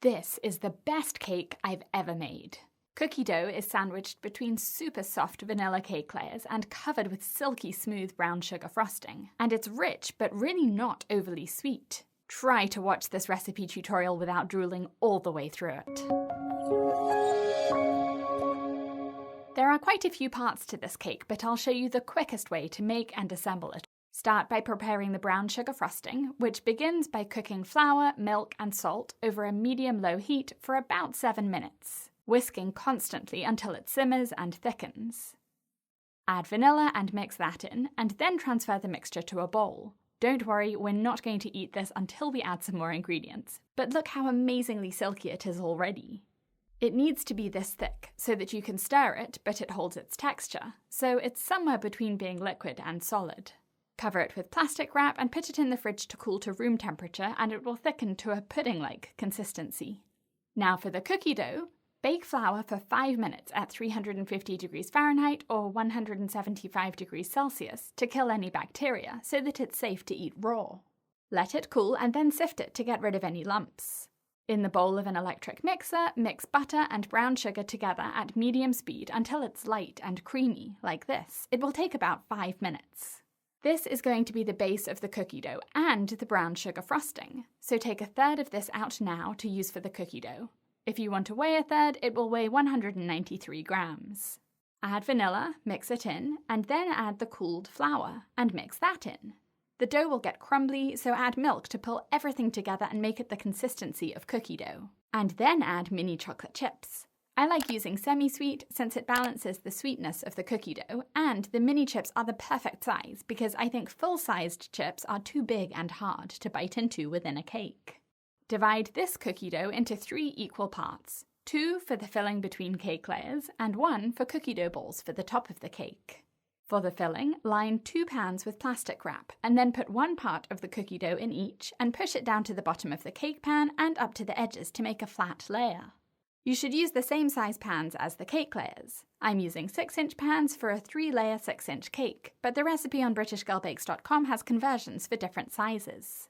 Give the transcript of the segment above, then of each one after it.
This is the best cake I've ever made. Cookie dough is sandwiched between super soft vanilla cake layers and covered with silky smooth brown sugar frosting. And it's rich, but really not overly sweet. Try to watch this recipe tutorial without drooling all the way through it. There are quite a few parts to this cake, but I'll show you the quickest way to make and assemble it. Start by preparing the brown sugar frosting, which begins by cooking flour, milk, and salt over a medium-low heat for about 7 minutes, whisking constantly until it simmers and thickens. Add vanilla and mix that in, and then transfer the mixture to a bowl. Don't worry, we're not going to eat this until we add some more ingredients, but look how amazingly silky it is already. It needs to be this thick so that you can stir it, but it holds its texture, so it's somewhere between being liquid and solid. Cover it with plastic wrap and put it in the fridge to cool to room temperature, and it will thicken to a pudding-like consistency. Now for the cookie dough. Bake flour for 5 minutes at 350 degrees Fahrenheit or 175 degrees Celsius to kill any bacteria so that it's safe to eat raw. Let it cool and then sift it to get rid of any lumps. In the bowl of an electric mixer, mix butter and brown sugar together at medium speed until it's light and creamy, like this. It will take about 5 minutes. This is going to be the base of the cookie dough and the brown sugar frosting, so take 1/3 of this out now to use for the cookie dough. If you want to weigh 1/3, it will weigh 193 grams. Add vanilla, mix it in, and then add the cooled flour, and mix that in. The dough will get crumbly, so add milk to pull everything together and make it the consistency of cookie dough. And then add mini chocolate chips. I like using semi-sweet since it balances the sweetness of the cookie dough, and the mini chips are the perfect size because I think full-sized chips are too big and hard to bite into within a cake. Divide this cookie dough into 3 equal parts, 2 for the filling between cake layers and 1 for cookie dough balls for the top of the cake. For the filling, line 2 pans with plastic wrap and then put 1 part of the cookie dough in each and push it down to the bottom of the cake pan and up to the edges to make a flat layer. You should use the same size pans as the cake layers. I'm using 6-inch pans for a 3-layer 6-inch cake, but the recipe on BritishGirlBakes.com has conversions for different sizes.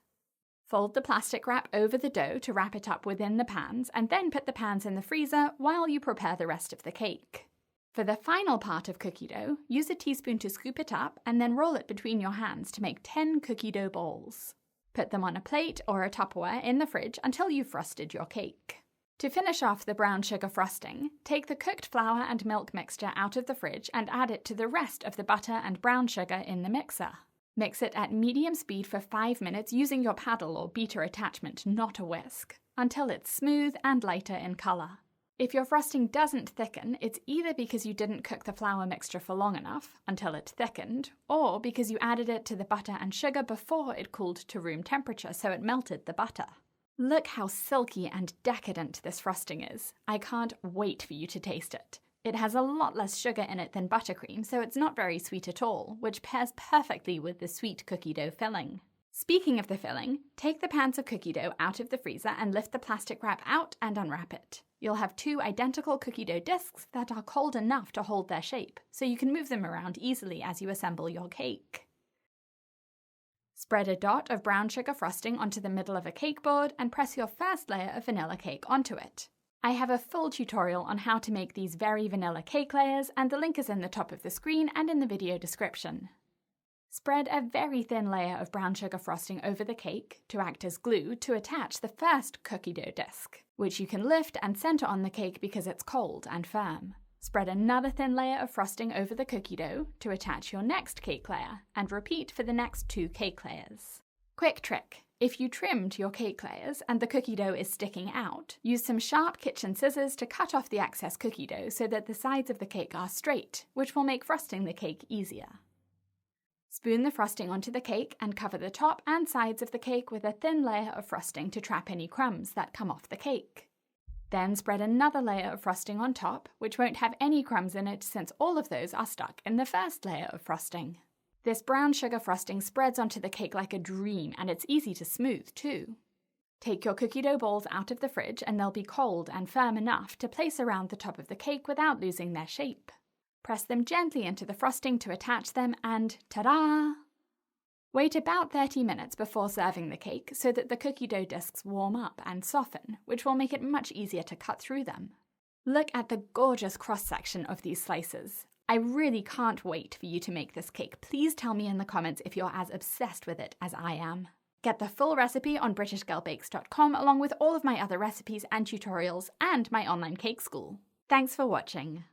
Fold the plastic wrap over the dough to wrap it up within the pans, and then put the pans in the freezer while you prepare the rest of the cake. For the final part of cookie dough, use a teaspoon to scoop it up and then roll it between your hands to make 10 cookie dough balls. Put them on a plate or a Tupperware in the fridge until you've frosted your cake. To finish off the brown sugar frosting, take the cooked flour and milk mixture out of the fridge and add it to the rest of the butter and brown sugar in the mixer. Mix it at medium speed for 5 minutes using your paddle or beater attachment, not a whisk, until it's smooth and lighter in colour. If your frosting doesn't thicken, it's either because you didn't cook the flour mixture for long enough, until it thickened, or because you added it to the butter and sugar before it cooled to room temperature so it melted the butter. Look how silky and decadent this frosting is. I can't wait for you to taste it. It has a lot less sugar in it than buttercream, so it's not very sweet at all, which pairs perfectly with the sweet cookie dough filling. Speaking of the filling, take the pans of cookie dough out of the freezer and lift the plastic wrap out and unwrap it. You'll have 2 identical cookie dough discs that are cold enough to hold their shape, so you can move them around easily as you assemble your cake. Spread a dot of brown sugar frosting onto the middle of a cake board and press your first layer of vanilla cake onto it. I have a full tutorial on how to make these very vanilla cake layers, and the link is in the top of the screen and in the video description. Spread a very thin layer of brown sugar frosting over the cake to act as glue to attach the first cookie dough disc, which you can lift and center on the cake because it's cold and firm. Spread another thin layer of frosting over the cookie dough to attach your next cake layer, and repeat for the next 2 cake layers. Quick trick: if you trimmed your cake layers and the cookie dough is sticking out, use some sharp kitchen scissors to cut off the excess cookie dough so that the sides of the cake are straight, which will make frosting the cake easier. Spoon the frosting onto the cake and cover the top and sides of the cake with a thin layer of frosting to trap any crumbs that come off the cake. Then spread another layer of frosting on top, which won't have any crumbs in it since all of those are stuck in the first layer of frosting. This brown sugar frosting spreads onto the cake like a dream, and it's easy to smooth too. Take your cookie dough balls out of the fridge and they'll be cold and firm enough to place around the top of the cake without losing their shape. Press them gently into the frosting to attach them and ta-da! Wait about 30 minutes before serving the cake so that the cookie dough discs warm up and soften, which will make it much easier to cut through them. Look at the gorgeous cross-section of these slices. I really can't wait for you to make this cake. Please tell me in the comments if you're as obsessed with it as I am. Get the full recipe on BritishGirlBakes.com along with all of my other recipes and tutorials and my online cake school. Thanks for watching.